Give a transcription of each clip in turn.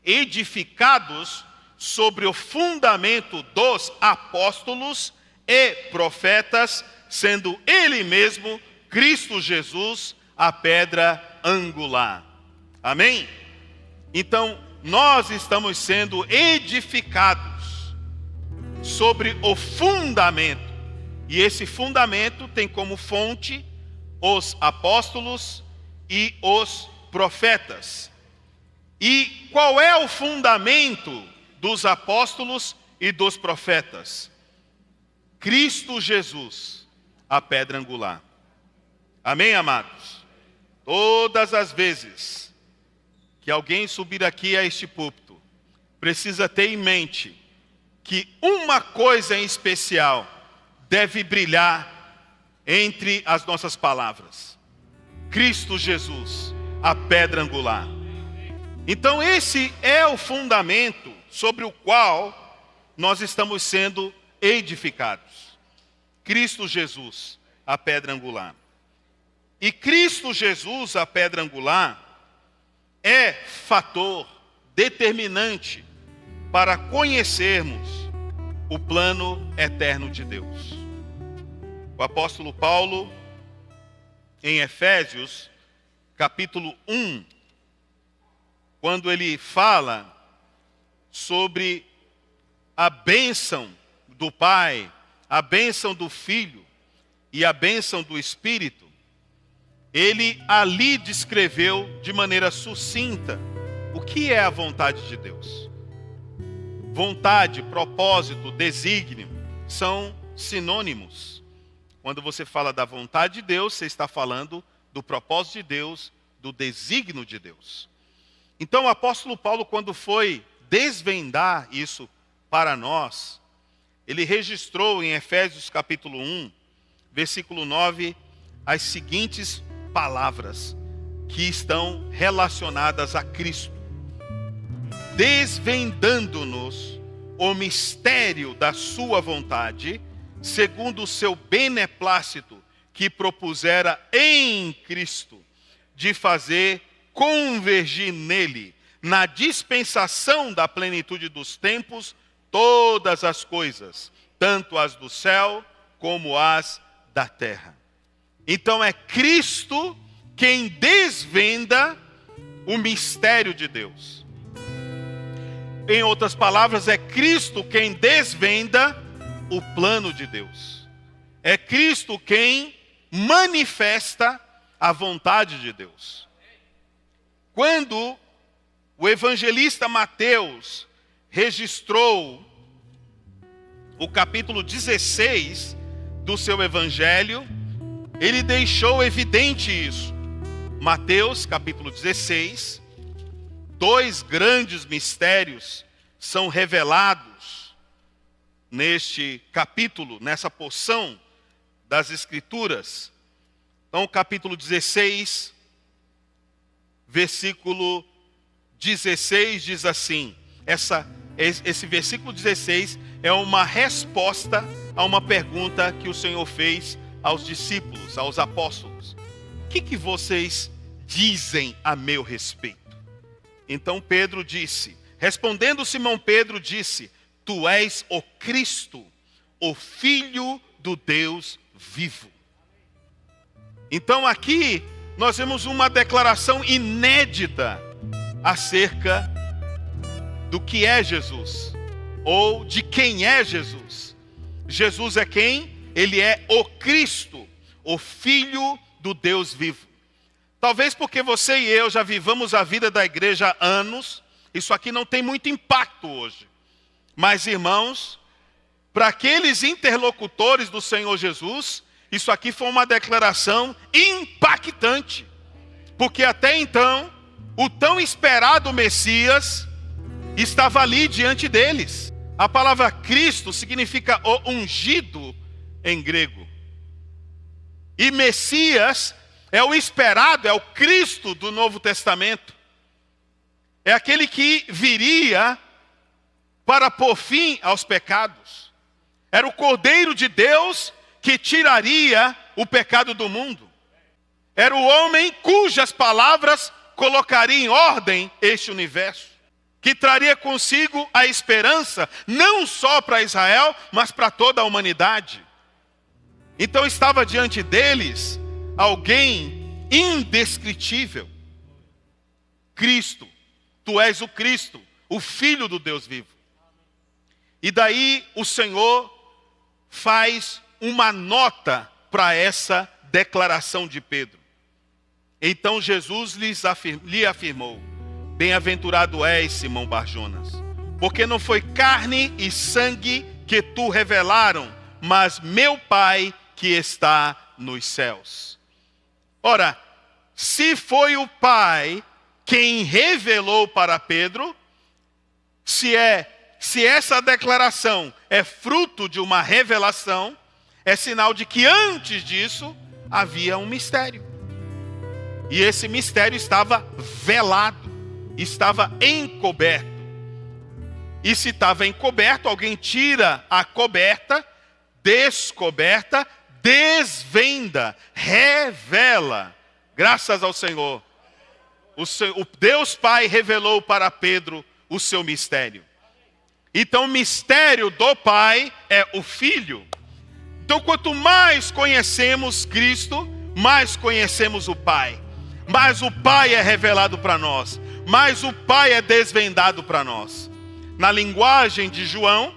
edificados sobre o fundamento dos apóstolos e profetas, sendo Ele mesmo, Cristo Jesus, a pedra angular. Amém? Então, nós estamos sendo edificados sobre o fundamento. E esse fundamento tem como fonte os apóstolos e os profetas. E qual é o fundamento dos apóstolos e dos profetas? Cristo Jesus, a pedra angular. Amém, amados? Todas as vezes que alguém subir aqui a este púlpito, precisa ter em mente que uma coisa em especial deve brilhar entre as nossas palavras: Cristo Jesus, a pedra angular. Então esse é o fundamento sobre o qual nós estamos sendo edificados. Cristo Jesus, a pedra angular. E Cristo Jesus, a pedra angular, é fator determinante para conhecermos o plano eterno de Deus. O apóstolo Paulo, em Efésios, capítulo 1, quando ele fala sobre a bênção do Pai, a bênção do Filho e a bênção do Espírito, ele ali descreveu de maneira sucinta o que é a vontade de Deus. Vontade, propósito, desígnio são sinônimos. Quando você fala da vontade de Deus, você está falando do propósito de Deus, do desígnio de Deus. Então o apóstolo Paulo, quando foi desvendar isso para nós, ele registrou em Efésios capítulo 1, versículo 9, as seguintes palavras que estão relacionadas a Cristo: desvendando-nos o mistério da sua vontade, segundo o seu beneplácito que propusera em Cristo, de fazer convergir nele, na dispensação da plenitude dos tempos, todas as coisas, tanto as do céu como as da terra. Então é Cristo quem desvenda o mistério de Deus. Em outras palavras, é Cristo quem desvenda o plano de Deus. É Cristo quem manifesta a vontade de Deus. Quando o evangelista Mateus registrou o capítulo 16 do seu evangelho, ele deixou evidente isso. Mateus, capítulo 16, dois grandes mistérios são revelados neste capítulo, nessa porção das Escrituras. Então, o capítulo 16, versículo 16 diz assim, esse versículo 16 é uma resposta a uma pergunta que o Senhor fez aos discípulos, aos apóstolos. O que vocês dizem a meu respeito? Então Pedro disse, respondendo Simão Pedro disse, tu és o Cristo, o Filho do Deus vivo. Então aqui nós vemos uma declaração inédita acerca do que é Jesus, ou de quem é Jesus. Jesus é quem? Ele é o Cristo, o Filho do Deus vivo. Talvez porque você e eu já vivamos a vida da igreja há anos, isso aqui não tem muito impacto hoje. Mas, irmãos, para aqueles interlocutores do Senhor Jesus, isso aqui foi uma declaração impactante. Porque até então, o tão esperado Messias estava ali diante deles. A palavra Cristo significa o ungido em grego. E Messias é o esperado, é o Cristo do Novo Testamento. É aquele que viria para pôr fim aos pecados. Era o Cordeiro de Deus que tiraria o pecado do mundo. Era o homem cujas palavras colocariam em ordem este universo. que traria consigo a esperança, não só para Israel, mas para toda a humanidade. Então estava diante deles alguém indescritível. Cristo, tu és o Cristo, o Filho do Deus vivo. E daí o Senhor faz uma nota para essa declaração de Pedro. Então Jesus lhe afirmou: bem-aventurado és, Simão Barjonas, porque não foi carne e sangue que tu revelaram, mas meu Pai que está nos céus. Ora, se foi o Pai quem revelou para Pedro, se essa declaração é fruto de uma revelação, é sinal de que antes disso havia um mistério. E esse mistério estava velado, estava encoberto. E se estava encoberto, alguém tira a coberta, descoberta, desvenda, revela. Graças ao Senhor. O Deus Pai revelou para Pedro o seu mistério. Então o mistério do Pai é o Filho. Então quanto mais conhecemos Cristo, mais conhecemos o Pai. Mais o Pai é revelado para nós. Mais o Pai é desvendado para nós. Na linguagem de João,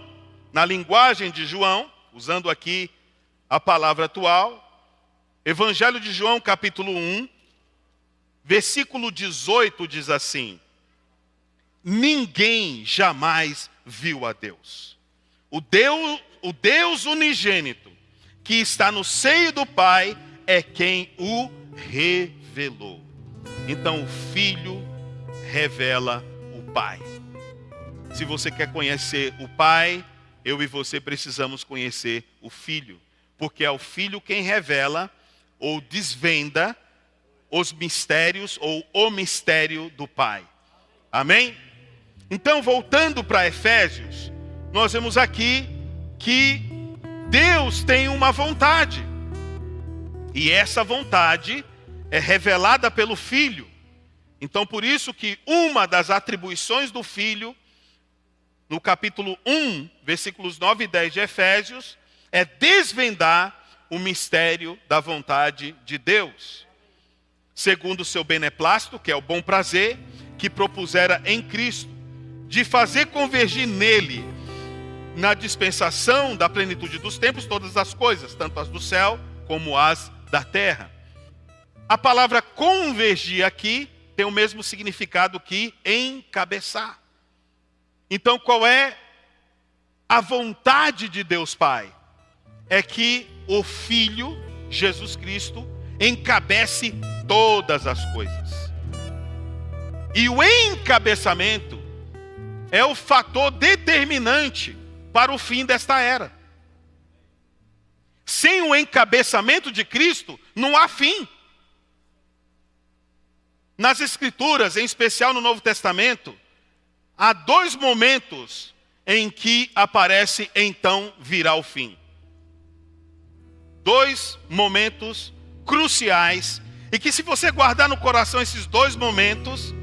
usando aqui a palavra atual, Evangelho de João, capítulo 1, versículo 18 diz assim: ninguém jamais viu a Deus. O Deus unigênito, que está no seio do Pai, é quem o revelou. Então o Filho revela o Pai. Se você quer conhecer o Pai, eu e você precisamos conhecer o Filho. Porque é o Filho quem revela ou desvenda os mistérios ou o mistério do Pai. Amém? Então, voltando para Efésios, nós vemos aqui que Deus tem uma vontade. E essa vontade é revelada pelo Filho. Então, por isso que uma das atribuições do Filho, no capítulo 1, versículos 9 e 10 de Efésios, é desvendar o mistério da vontade de Deus, segundo o seu beneplácito, que é o bom prazer, que propusera em Cristo, de fazer convergir nele, na dispensação da plenitude dos tempos, todas as coisas, tanto as do céu como as da terra. A palavra convergir aqui tem o mesmo significado que encabeçar. Então, qual é a vontade de Deus Pai? É que o Filho, Jesus Cristo, encabece todas as coisas. E o encabeçamento é o fator determinante para o fim desta era. Sem o encabeçamento de Cristo, não há fim. Nas Escrituras, em especial no Novo Testamento, há dois momentos em que aparece então virá o fim. Dois momentos cruciais, e que se você guardar no coração esses dois momentos,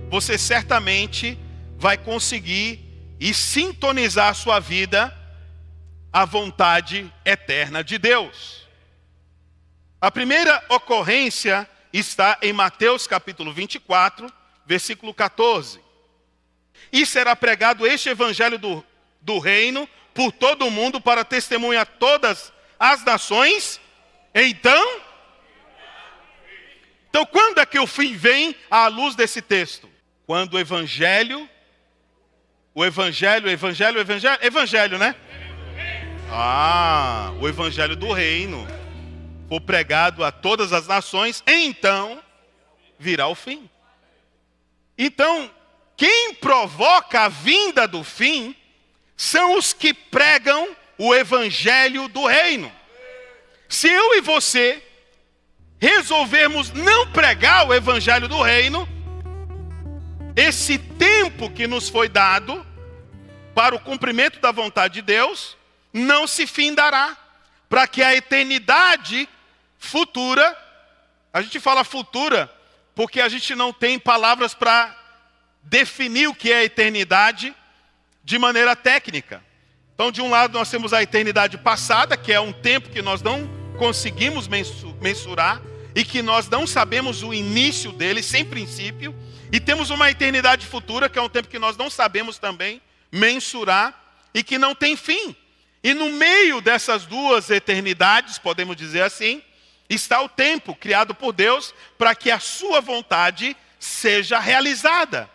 você certamente vai conseguir e sintonizar a sua vida à vontade eterna de Deus. A primeira ocorrência está em Mateus capítulo 24, versículo 14. E será pregado este evangelho do reino por todo o mundo para testemunhar todas as nações. Então, quando é que o fim vem à luz desse texto? Quando o evangelho, né? O evangelho do reino for pregado a todas as nações, então virá o fim. Então, quem provoca a vinda do fim são os que pregam o evangelho do reino. Se eu e você resolvermos não pregar o evangelho do reino, esse tempo que nos foi dado para o cumprimento da vontade de Deus não se findará, para que a eternidade futura, a gente fala futura porque a gente não tem palavras para definir o que é a eternidade de maneira técnica. Então, de um lado, nós temos a eternidade passada, que é um tempo que nós não conseguimos mensurar e que nós não sabemos o início dele, sem princípio. E temos uma eternidade futura, que é um tempo que nós não sabemos também mensurar e que não tem fim. E no meio dessas duas eternidades, podemos dizer assim, está o tempo criado por Deus para que a sua vontade seja realizada.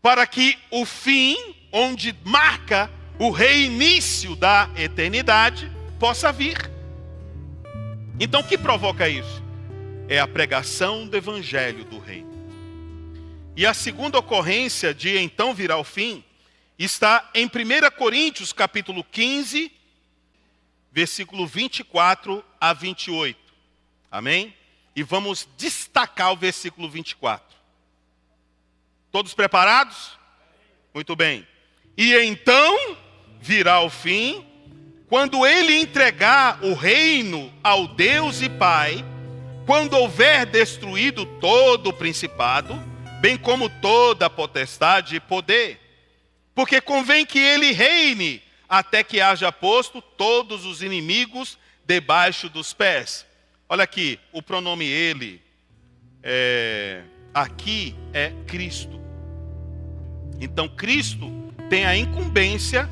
Para que o fim, onde marca o reinício da eternidade, possa vir. Então, o que provoca isso? É a pregação do evangelho do reino. E a segunda ocorrência de então virá o fim está em 1 Coríntios capítulo 15, versículo 24 a 28. Amém? E vamos destacar o versículo 24. Todos preparados? Muito bem. E então virá o fim, quando ele entregar o reino ao Deus e Pai, quando houver destruído todo o principado, bem como toda a potestade e poder. Porque convém que ele reine, até que haja posto todos os inimigos debaixo dos pés. Olha aqui, o pronome ele, aqui é Cristo. Então Cristo tem a incumbência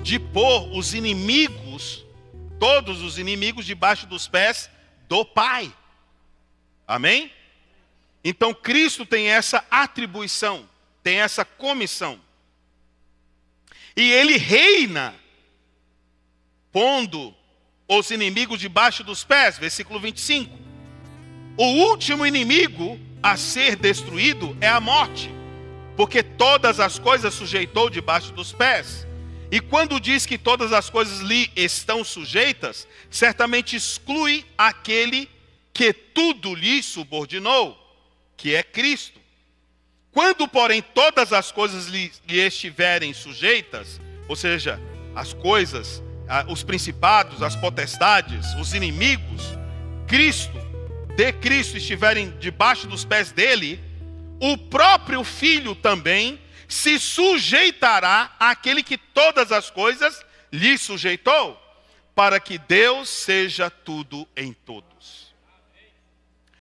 de pôr os inimigos, todos os inimigos debaixo dos pés do Pai. Amém? Então Cristo tem essa atribuição, tem essa comissão. E ele reina, pondo os inimigos debaixo dos pés, versículo 25. O último inimigo a ser destruído é a morte, porque todas as coisas sujeitou debaixo dos pés. E quando diz que todas as coisas lhe estão sujeitas, certamente exclui aquele que tudo lhe subordinou, que é Cristo. Quando, porém, todas as coisas lhe estiverem sujeitas, ou seja, as coisas, os principados, as potestades, os inimigos, Cristo estiverem debaixo dos pés dele, o próprio Filho também se sujeitará àquele que todas as coisas lhe sujeitou, para que Deus seja tudo em todos.